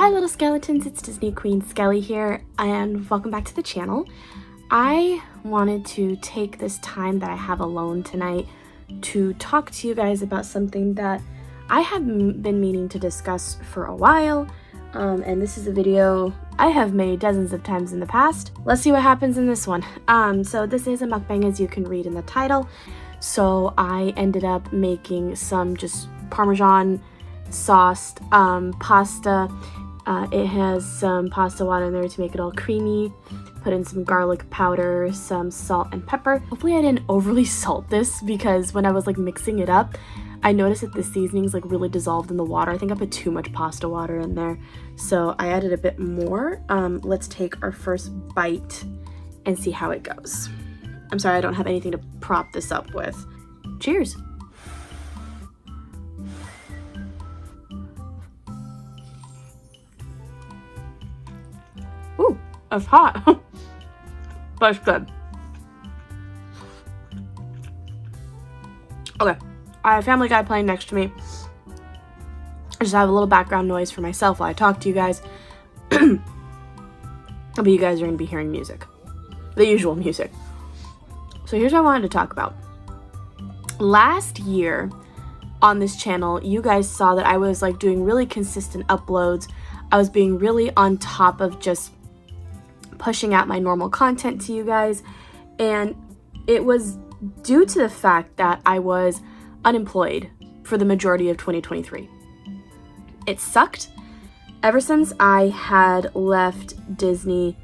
Hi little skeletons, it's Disney Queen Skelly here, and welcome back to the channel. I wanted to take this time that I have alone tonight to talk to you guys about something that I have been meaning to discuss for a while, and this is a video I have made dozens of times in the past. Let's see what happens in this one. So this is a mukbang, as you can read in the title. So I ended up making some just Parmesan sauced pasta. It has some pasta water in there to make it all creamy. Put in some garlic powder, some salt and pepper. Hopefully I didn't overly salt this, because when I was like mixing it up, I noticed that the seasonings like really dissolved in the water. I think I put too much pasta water in there, so I added a bit more. Let's take our first bite and see how it goes. I'm sorry, I don't have anything to prop this up with. Cheers. Ooh, it's hot, but it's good. Okay, I have Family Guy playing next to me. I just have a little background noise for myself while I talk to you guys. But you guys are going to be hearing music. The usual music. So here's what I wanted to talk about. Last year on this channel, you guys saw that I was like doing really consistent uploads. I was being really on top of just pushing out my normal content to you guys, and it was due to the fact that I was unemployed for the majority of 2023. It sucked. Ever since I had left Disney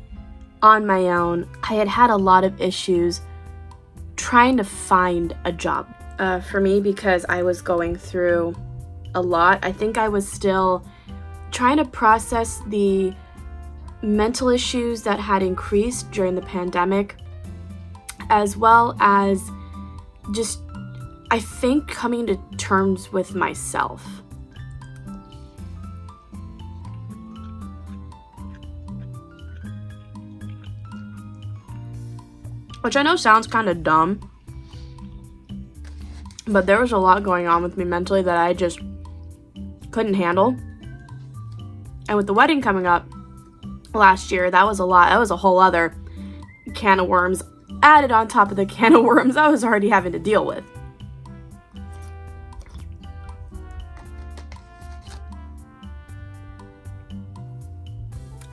on my own, I had had a lot of issues trying to find a job. For me, because I was going through a lot, I think I was still trying to process the mental issues that had increased during the pandemic, as well as just, I think, coming to terms with myself. Which I know sounds kind of dumb, but there was a lot going on with me mentally that I just couldn't handle. And with the wedding coming up last year, that was a lot. That was a whole other can of worms added on top of the can of worms I was already having to deal with.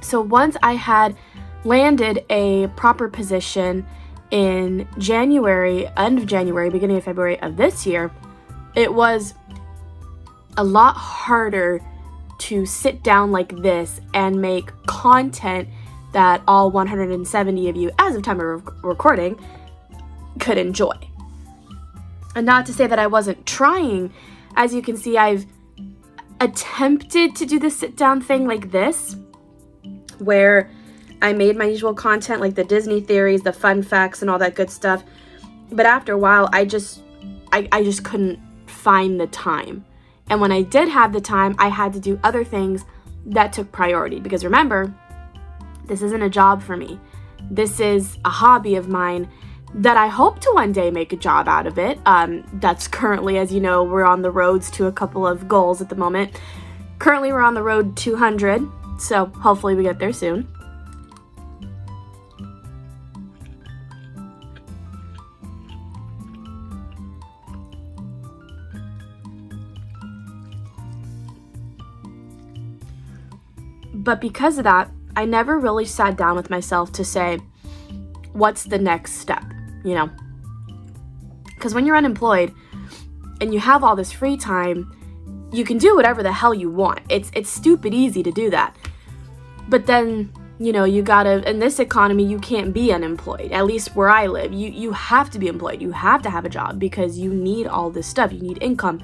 So once I had landed a proper position in January, end of January, beginning of February of this year, it was a lot harder to sit down like this and make content that all 170 of you, as of time of recording, could enjoy. And not to say that I wasn't trying. As you can see, I've attempted to do the sit down thing like this, where I made my usual content like the Disney theories, the fun facts, and all that good stuff. But after a while, I just couldn't find the time. And when I did have the time, I had to do other things that took priority. Because remember, this isn't a job for me. This is a hobby of mine that I hope to one day make a job out of it. That's currently, as you know, we're on the roads to a couple of goals at the moment. Currently, we're on the road 200, so hopefully we get there soon. But because of that, I never really sat down with myself to say, what's the next step, you know? Because when you're unemployed and you have all this free time, you can do whatever the hell you want. It's stupid easy to do that. But then, you know, you gotta, in this economy, you can't be unemployed. At least where I live, you have to be employed. You have to have a job because you need all this stuff. You need income.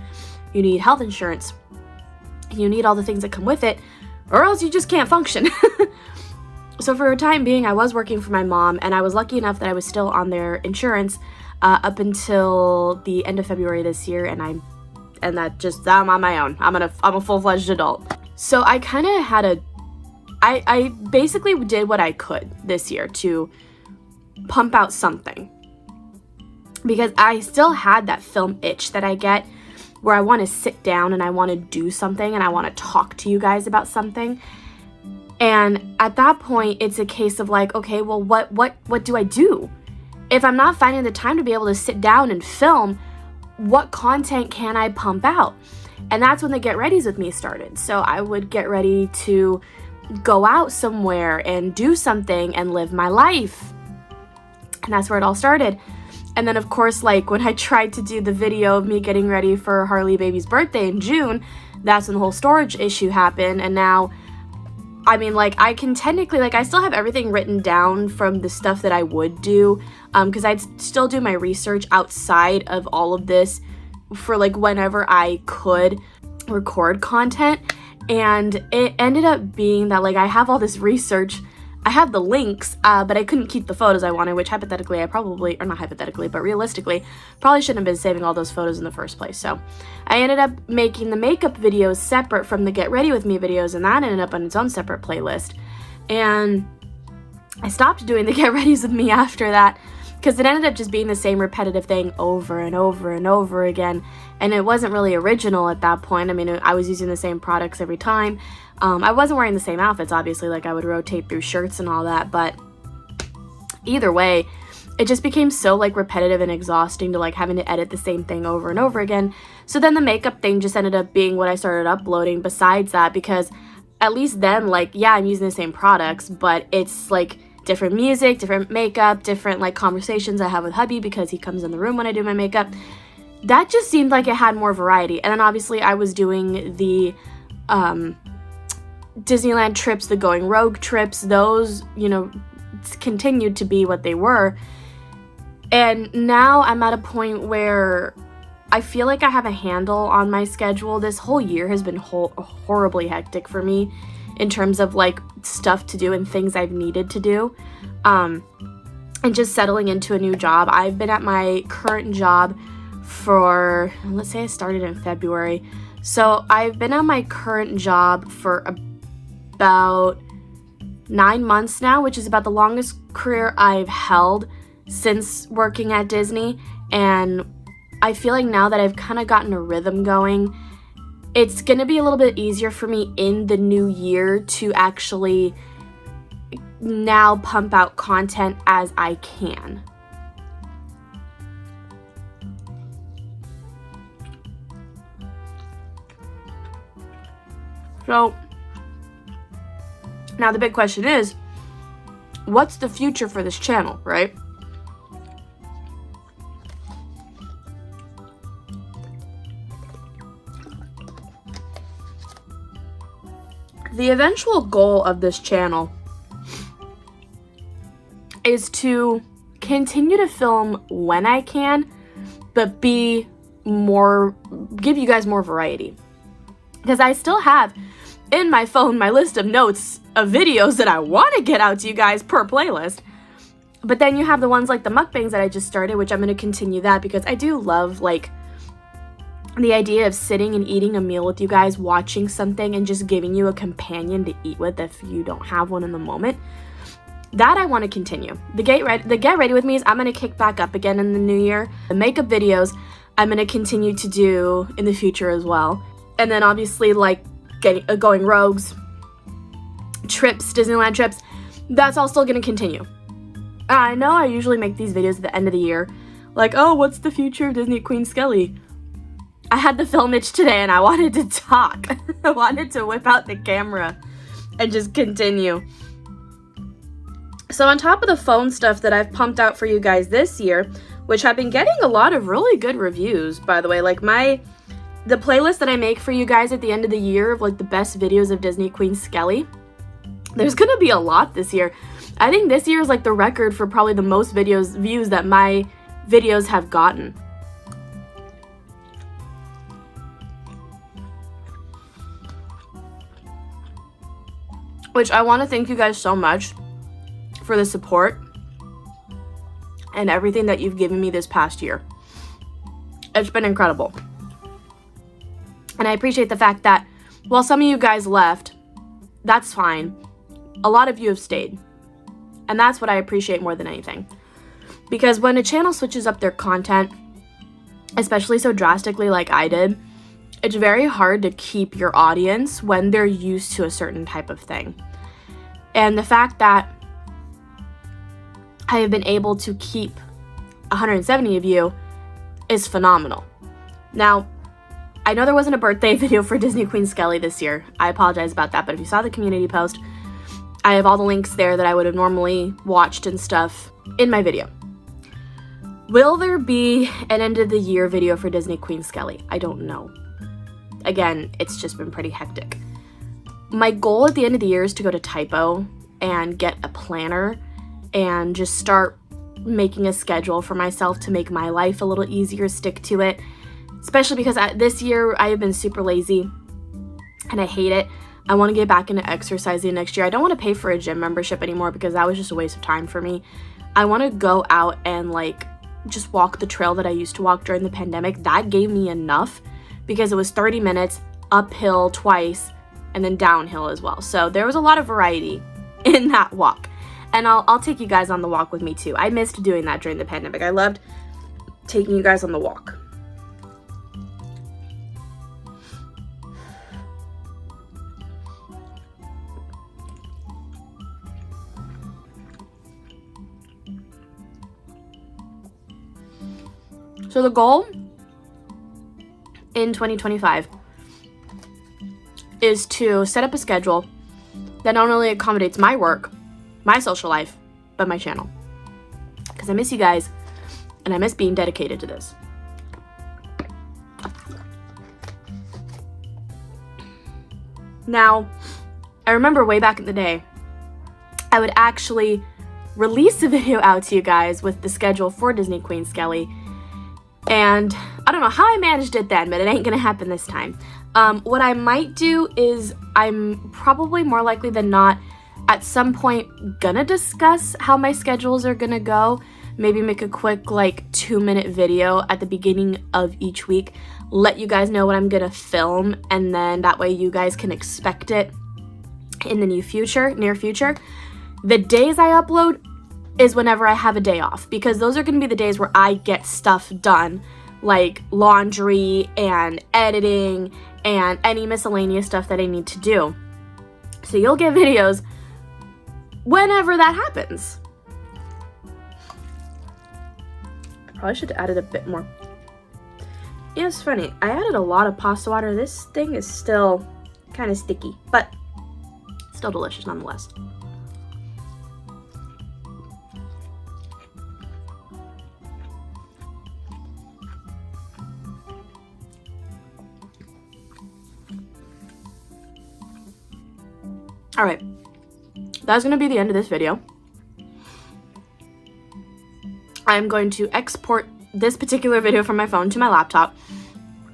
You need health insurance. You need all the things that come with it, or else you just can't function. So for a time being, I was working for my mom, and I was lucky enough that I was still on their insurance up until the end of February this year, and I'm on my own. I'm a full-fledged adult. So I kind of had I basically did what I could this year to pump out something, because I still had that film itch that I get where I want to sit down and I want to do something and I want to talk to you guys about something. And at that point, it's a case of like, okay, well, what do I do? If I'm not finding the time to be able to sit down and film, what content can I pump out? And that's when the Get Readies with me started. So I would get ready to go out somewhere and do something and live my life. And that's where it all started. And then, of course, like when I tried to do the video of me getting ready for Harley Baby's birthday in June, that's when the whole storage issue happened. And now, I mean, like, I can technically, like, I still have everything written down from the stuff that I would do, because I'd still do my research outside of all of this for, like, whenever I could record content. And it ended up being that, like, I have all this research, I have the links, but I couldn't keep the photos I wanted, which hypothetically I probably, or not hypothetically, but realistically, probably shouldn't have been saving all those photos in the first place. So I ended up making the makeup videos separate from the Get Ready With Me videos, and that ended up on its own separate playlist. And I stopped doing the Get Readies With Me after that, because it ended up just being the same repetitive thing over and over and over again, and it wasn't really original at that point. I mean, I was using the same products every time. I wasn't wearing the same outfits, obviously, like I would rotate through shirts and all that, but either way, it just became so like repetitive and exhausting to like having to edit the same thing over and over again. So then the makeup thing just ended up being what I started uploading besides that, because at least then, like, yeah, I'm using the same products, but it's like different music, different makeup, different like conversations I have with hubby because he comes in the room when I do my makeup. That just seemed like it had more variety. And then obviously I was doing the Disneyland trips, the going rogue trips, those, you know, continued to be what they were. And now I'm at a point where I feel like I have a handle on my schedule. This whole year has been horribly hectic for me in terms of like stuff to do and things I've needed to do, and just settling into a new job. I've been at my current job for, let's say I started in February, so I've been at my current job for about 9 months now, which is about the longest career I've held since working at Disney. And I feel like now that I've kind of gotten a rhythm going, it's going to be a little bit easier for me in the new year to actually now pump out content as I can. So now the big question is, what's the future for this channel, right? The eventual goal of this channel is to continue to film when I can, but give you guys more variety. Because I still have in my phone my list of notes of videos that I want to get out to you guys per playlist. But then you have the ones like the mukbangs that I just started, which I'm going to continue that because I do love like the idea of sitting and eating a meal with you guys, watching something and just giving you a companion to eat with if you don't have one in the moment. That I want to continue. The Get Ready With Me is I'm going to kick back up again in the new year. The makeup videos I'm going to continue to do in the future as well. And then obviously like going rogues, trips, Disneyland trips, that's all still going to continue. I know I usually make these videos at the end of the year, like, oh, what's the future of Disney Queen Skelly? I had the film itch today and I wanted to talk. I wanted to whip out the camera and just continue. So on top of the phone stuff that I've pumped out for you guys this year, which have been getting a lot of really good reviews, by the way, like the playlist that I make for you guys at the end of the year of like the best videos of Disney Queen Skelly, there's gonna be a lot this year. I think this year is like the record for probably the most views that my videos have gotten. Which I want to thank you guys so much for the support and everything that you've given me this past year. It's been incredible. And I appreciate the fact that while some of you guys left, that's fine. A lot of you have stayed. And that's what I appreciate more than anything. Because when a channel switches up their content, especially so drastically like I did, it's very hard to keep your audience when they're used to a certain type of thing. And the fact that I have been able to keep 170 of you is phenomenal. Now, I know there wasn't a birthday video for Disney Queen Skelly this year. I apologize about that, but if you saw the community post, I have all the links there that I would have normally watched and stuff in my video. Will there be an end of the year video for Disney Queen Skelly? I don't know. Again, it's just been pretty hectic. My goal at the end of the year is to go to Typo and get a planner and just start making a schedule for myself to make my life a little easier, stick to it. Especially because this year I have been super lazy and I hate it. I want to get back into exercising next year. I don't want to pay for a gym membership anymore because that was just a waste of time for me. I want to go out and like just walk the trail that I used to walk during the pandemic. That gave me enough because it was 30 minutes uphill twice and then downhill as well. So there was a lot of variety in that walk. And I'll take you guys on the walk with me too. I missed doing that during the pandemic. I loved taking you guys on the walk. So the goal in 2025 is to set up a schedule that not only accommodates my work, my social life, but my channel. Because I miss you guys and I miss being dedicated to this. Now, I remember way back in the day, I would actually release a video out to you guys with the schedule for Disney Queen Skelly. And I don't know how I managed it then, but it ain't gonna happen this time. What I might do is I'm probably more likely than not at some point gonna discuss how my schedules are gonna go. Maybe make a quick like 2-minute video at the beginning of each week. Let you guys know what I'm gonna film, and then that way you guys can expect it in the near future. The days I upload is whenever I have a day off, because those are going to be the days where I get stuff done, like laundry and editing and any miscellaneous stuff that I need to do. So you'll get videos whenever that happens. I probably should have added a bit more. Yeah, it's funny. I added a lot of pasta water. This thing is still kind of sticky, but still delicious nonetheless. Alright, that's going to be the end of this video. I'm going to export this particular video from my phone to my laptop,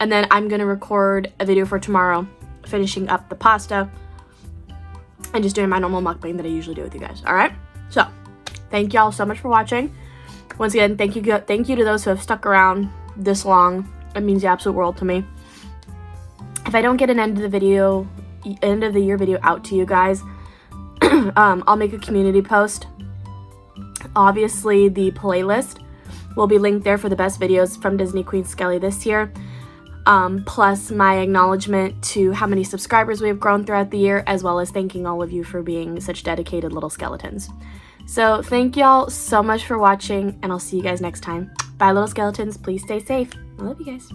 and then I'm going to record a video for tomorrow, finishing up the pasta, and just doing my normal mukbang that I usually do with you guys. Alright, so thank y'all so much for watching. Once again, thank you to those who have stuck around this long. It means the absolute world to me. If I don't get an end of the year video out to you guys, I'll make a community post. Obviously, the playlist will be linked there for the best videos from Disney Queen Skelly this year, plus my acknowledgement to how many subscribers we have grown throughout the year, as well as thanking all of you for being such dedicated little skeletons. So thank y'all so much for watching, and I'll see you guys next time. Bye, little skeletons. Please stay safe. I love you guys.